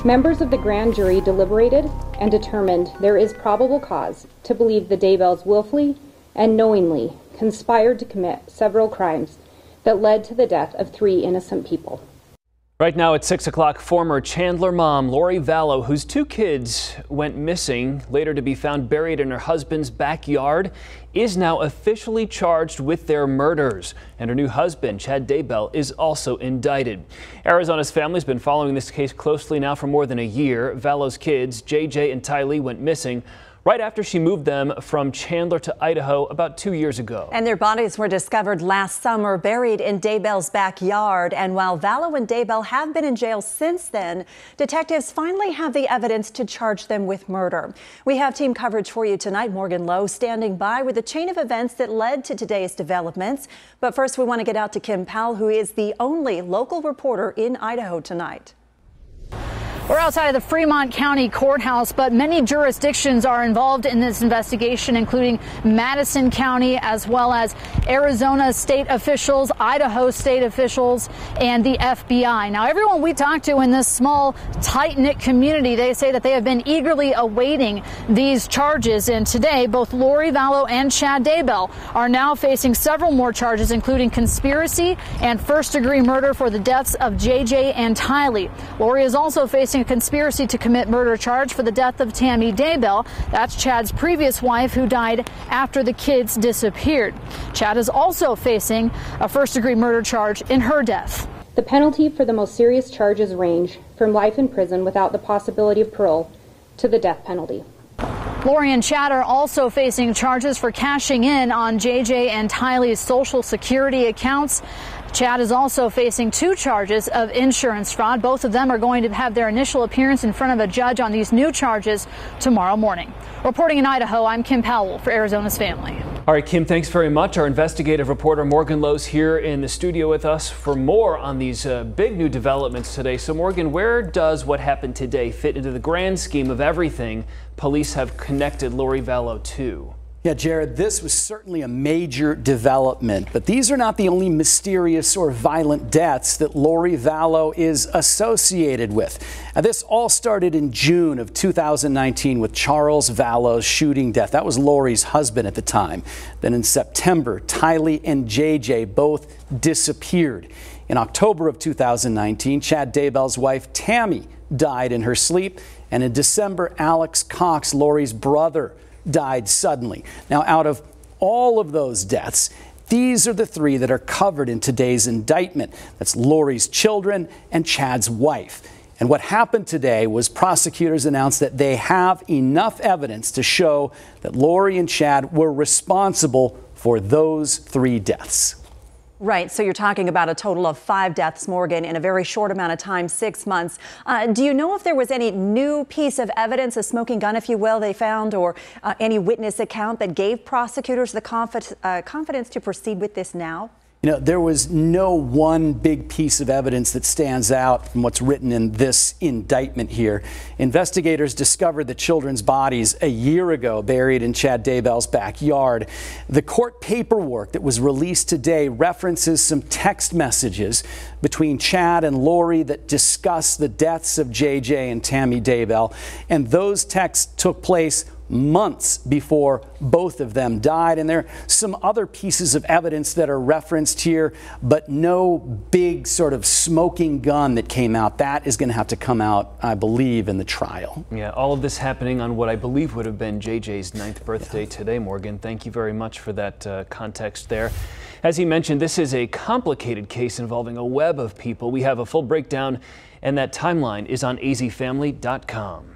Members of the grand jury deliberated and determined there is probable cause to believe the Daybells willfully and knowingly conspired to commit several crimes that led to the death of 3 innocent people. Right now at 6 o'clock, former Chandler mom Lori Vallow, whose 2 kids went missing, later to be found buried in her husband's backyard, is now officially charged with their murders. And her new husband, Chad Daybell, is also indicted. Arizona's family's been following this case closely now for more than a year. Vallow's kids, JJ and Tylee, went missing right after she moved them from Chandler to Idaho about 2 years ago. And their bodies were discovered last summer, buried in Daybell's backyard. And while Vallow and Daybell have been in jail since then, detectives finally have the evidence to charge them with murder. We have team coverage for you tonight. Morgan Lowe standing by with the chain of events that led to today's developments. But first, we want to get out to Kim Powell, who is the only local reporter in Idaho tonight. We're outside of the Fremont County Courthouse, but many jurisdictions are involved in this investigation, including Madison County, as well as Arizona state officials, Idaho state officials, and the FBI. Now, everyone we talked to in this small, tight-knit community, they say that they have been eagerly awaiting these charges. And today, both Lori Vallow and Chad Daybell are now facing several more charges, including conspiracy and first-degree murder for the deaths of JJ and Tylee. Lori is also facing a conspiracy to commit murder charge for the death of Tammy Daybell. That's Chad's previous wife, who died after the kids disappeared. Chad is also facing a first-degree murder charge in her death. The penalty for the most serious charges range from life in prison without the possibility of parole to the death penalty. Lori and Chad are also facing charges for cashing in on JJ and Tylee's Social Security accounts. Chad is also facing 2 charges of insurance fraud. Both of them are going to have their initial appearance in front of a judge on these new charges tomorrow morning. Reporting in Idaho, I'm Kim Powell for Arizona's Family. All right, Kim, thanks very much. Our investigative reporter Morgan Lowe's here in the studio with us for more on these big new developments today. So, Morgan, where does what happened today fit into the grand scheme of everything police have connected Lori Vallow to? Yeah, Jared, this was certainly a major development, but these are not the only mysterious or violent deaths that Lori Vallow is associated with. Now, this all started in June of 2019 with Charles Vallow's shooting death. That was Lori's husband at the time. Then in September, Tylee and JJ both disappeared. In October of 2019, Chad Daybell's wife Tammy died in her sleep. And in December, Alex Cox, Lori's brother, died suddenly. Now, out of all of those deaths, these are the 3 that are covered in today's indictment. That's Lori's children and Chad's wife. And what happened today was prosecutors announced that they have enough evidence to show that Lori and Chad were responsible for those 3 deaths. Right. So you're talking about a total of 5 deaths, Morgan, in a very short amount of time, 6 months. Do you know if there was any new piece of evidence, a smoking gun, if you will, they found, or any witness account that gave prosecutors the confidence to proceed with this now? You know, there was no one big piece of evidence that stands out from what's written in this indictment here. Investigators discovered the children's bodies a year ago, buried in Chad Daybell's backyard. The court paperwork that was released today references some text messages between Chad and Lori that discuss the deaths of JJ and Tammy Daybell. And those texts took place months before both of them died. And there are some other pieces of evidence that are referenced here, but no big sort of smoking gun that came out. That is going to have to come out, I believe, in the trial. Yeah, all of this happening on what I believe would have been JJ's 9th birthday today, Morgan. Thank you very much for that context there. As he mentioned, this is a complicated case involving a web of people. We have a full breakdown, and that timeline is on azfamily.com.